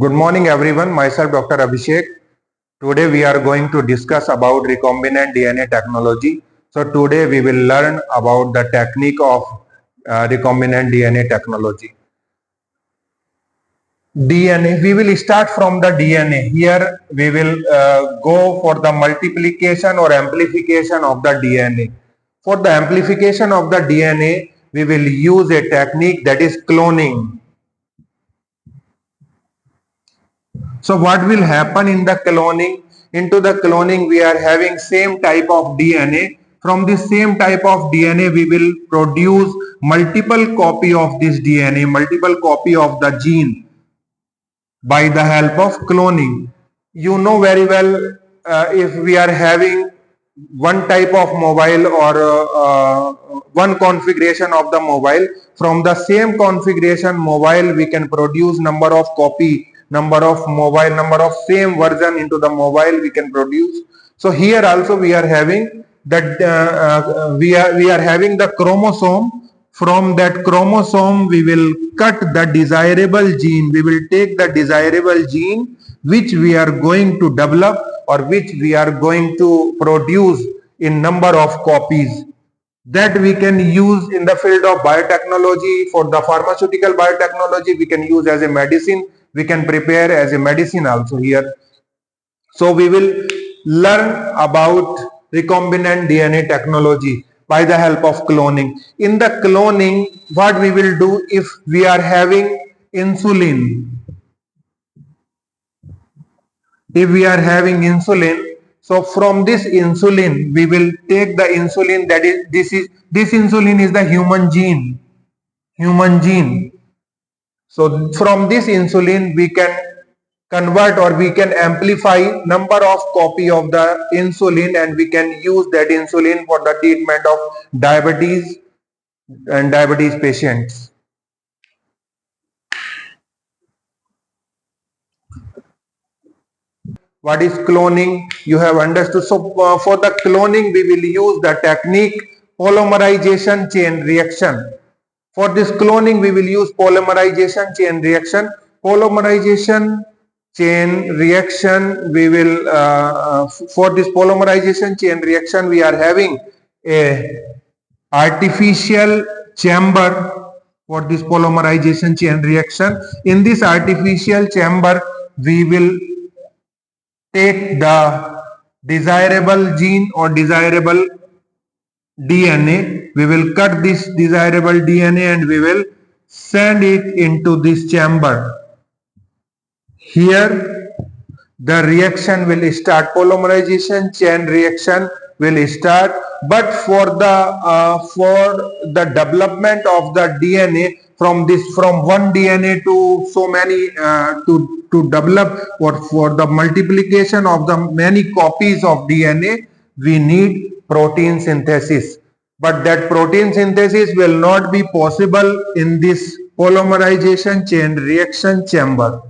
Good morning everyone, myself Dr. Abhishek. Today we are going to discuss about recombinant DNA technology. So today we will learn about the technique of recombinant DNA technology. DNA, we will start from the DNA. Here we will go for the multiplication or amplification of the DNA. For the amplification of the DNA, we will use a technique that is cloning. So what will happen in the cloning? Into the cloning we are having same type of DNA. From this same type of DNA we will produce multiple copy of this DNA, multiple copy of the gene by the help of cloning. You know very well, if we are having one type of mobile or one configuration of the mobile, from the same configuration mobile we can produce number of copy, number of mobile, number of same version into the mobile we can produce. So here also we are having that we are having the chromosome. From that chromosome we will cut the desirable gene. We will take the desirable gene which we are going to develop or which we are going to produce in number of copies, that we can use in the field of biotechnology. For the pharmaceutical biotechnology we can use as a medicine, we can prepare as a medicine also here. So we will learn about recombinant DNA technology by the help of cloning. In the cloning, what we will do, if we are having insulin, so from this insulin we will take the insulin, that is this insulin is the human gene. So from this insulin we can convert or we can amplify number of copy of the insulin, and we can use that insulin for the treatment of diabetes and diabetes patients. What is cloning? You have understood. So for the cloning we will use the technique polymerization chain reaction. For this cloning we will use polymerization chain reaction. Polymerization chain reaction we will for this polymerization chain reaction we are having a artificial chamber. For this polymerization chain reaction, in this artificial chamber we will take the desirable gene or desirable DNA. We will cut this desirable DNA and we will send it into this chamber. Here the reaction will start, polymerization chain reaction will start, but for the development of the DNA, from one DNA to so many to develop, or for the multiplication of the many copies of DNA, we need protein synthesis. But that protein synthesis will not be possible in this polymerization chain reaction chamber.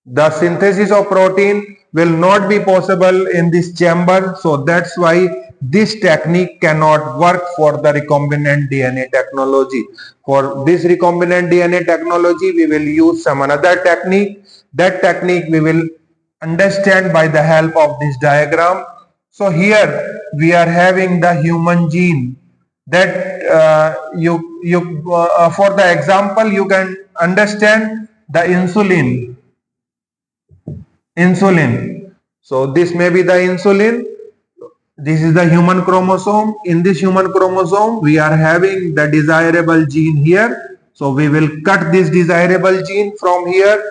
The synthesis of protein will not be possible in this chamber, so that's why this technique cannot work for the recombinant DNA technology. For this recombinant DNA technology we will use some another technique. That technique we will understand by the help of this diagram. So here we are having the human gene, that for the example you can understand the insulin. So this may be the insulin. This is the human chromosome. In this human chromosome we are having the desirable gene here. So we will cut this desirable gene from here.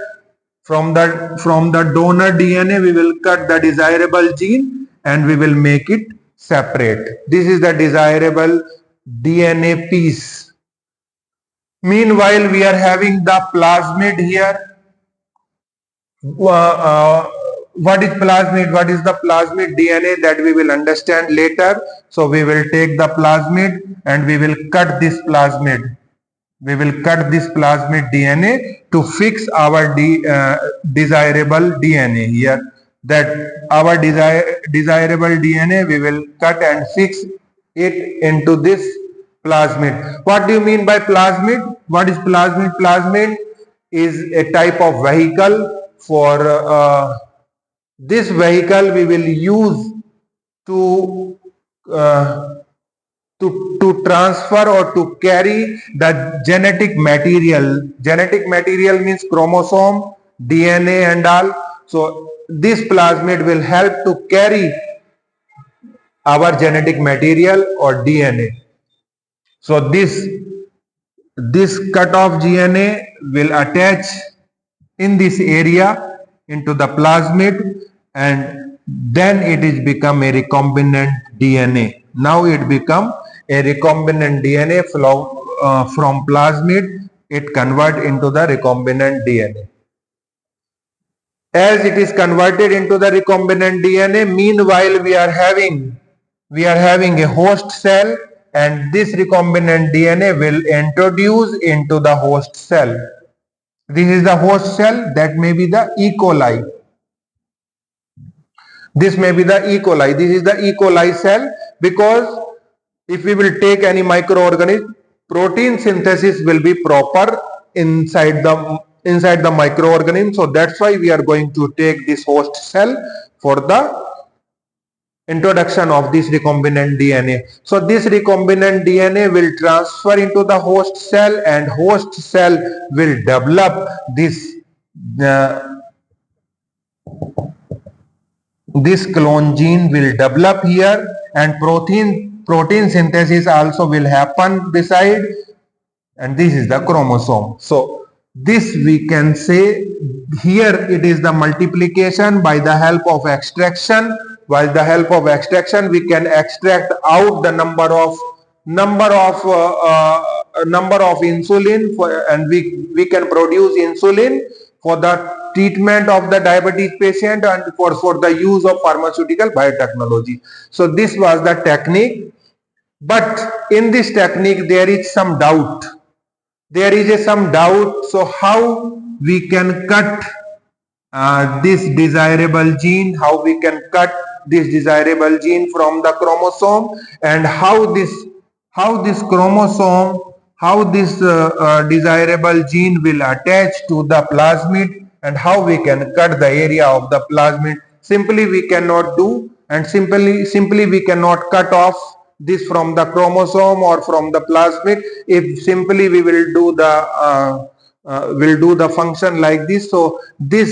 From the donor DNA we will cut the desirable gene and we will make it separate. This is the desirable DNA piece. Meanwhile we are having the plasmid here. What is plasmid? What is the plasmid DNA? That we will understand later. So we will take the plasmid and we will cut this plasmid. We will cut this plasmid DNA to fix our desirable DNA here. That our desirable DNA we will cut and fix it into this plasmid. What do you mean by plasmid? What is plasmid? Plasmid is a type of vehicle. For this vehicle we will use to uh, to transfer or to carry the genetic material. Genetic material means chromosome, DNA and all. So this plasmid will help to carry our genetic material or DNA. So this cut off DNA will attach in this area into the plasmid, and then it is become a recombinant DNA. Now it become a recombinant DNA from plasmid, it convert into the recombinant DNA. As it is converted into the recombinant DNA, meanwhile we are having a host cell, and this recombinant DNA will introduce into the host cell. This is the host cell, that may be the E. coli. This may be the E. coli. This is the E. coli cell, because if we will take any microorganism, protein synthesis will be proper inside the microorganism. So that's why we are going to take this host cell for the introduction of this recombinant DNA. So this recombinant DNA will transfer into the host cell, and host cell will develop this clone gene will develop here, and protein synthesis also will happen beside, and this is the chromosome. So this we can say here it is the multiplication by the help of extraction. By the help of extraction we can extract out the number of insulin and we can produce insulin for the treatment of the diabetes patient and for the use of pharmaceutical biotechnology. So this was the technique, but in this technique there is some doubt. So how we can cut this desirable gene, how we can cut this desirable gene from the chromosome, and how this desirable gene will attach to the plasmid, and how we can cut the area of the plasmid. Simply we cannot do, and simply we cannot cut off this from the chromosome or from the plasmid. If simply we will do the function like this, so this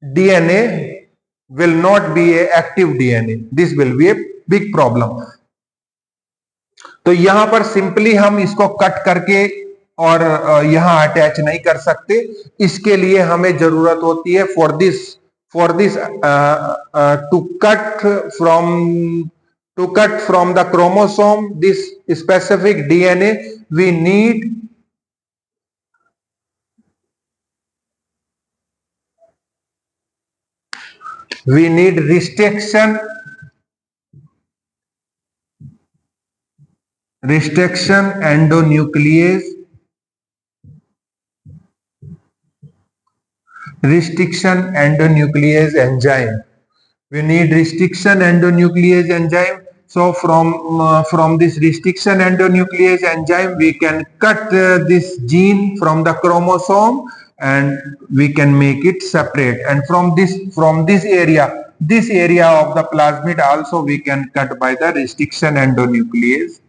DNA will not be a active DNA. This will be a big problem. तो यहां पर simply हम इसको cut करके और यहां attach नहीं कर सकते. इसके लिए हमें जरूरत होती है for this to cut from the chromosome this specific DNA, we need restriction endonuclease enzyme. We need restriction endonuclease enzyme. So from this restriction endonuclease enzyme we can cut this gene from the chromosome and we can make it separate, and from this area of the plasmid also we can cut by the restriction endonuclease.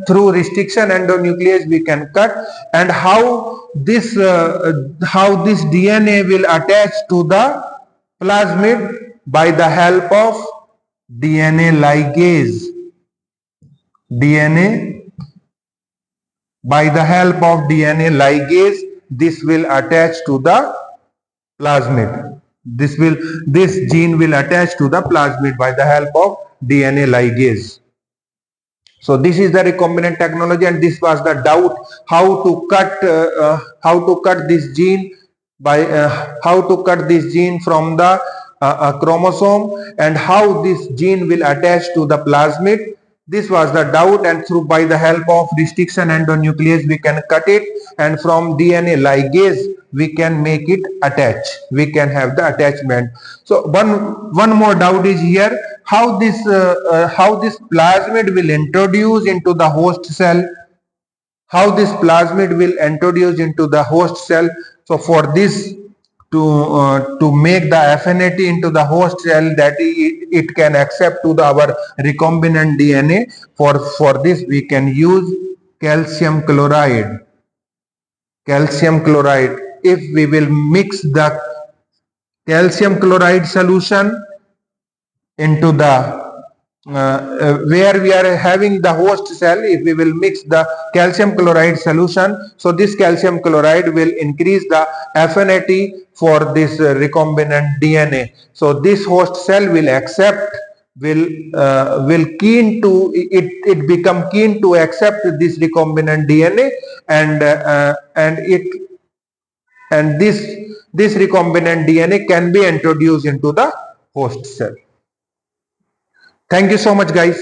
Through restriction endonuclease we can cut. And how this DNA will attach to the plasmid? By the help of DNA ligase. By the help of DNA ligase, this will attach to the plasmid. This gene will attach to the plasmid by the help of DNA ligase. So this is the recombinant technology, and this was the doubt how to cut this gene from the chromosome, and how this gene will attach to the plasmid. This was the doubt, and by the help of restriction endonuclease we can cut it, and from DNA ligase we can make it attach. We can have the attachment. So one more doubt is here: how this plasmid will introduce into the host cell. how this plasmid will introduce into the host cell. So for this, to make the affinity into the host cell that it can accept to our recombinant DNA, for this we can use calcium chloride. Calcium chloride, if we will mix the calcium chloride solution into the where we are having the host cell, if we will mix the calcium chloride solution, so this calcium chloride will increase the affinity for this recombinant DNA. So this host cell will accept, will keen to it become keen to accept this recombinant DNA, and this recombinant DNA can be introduced into the host cell. Thank you so much, guys.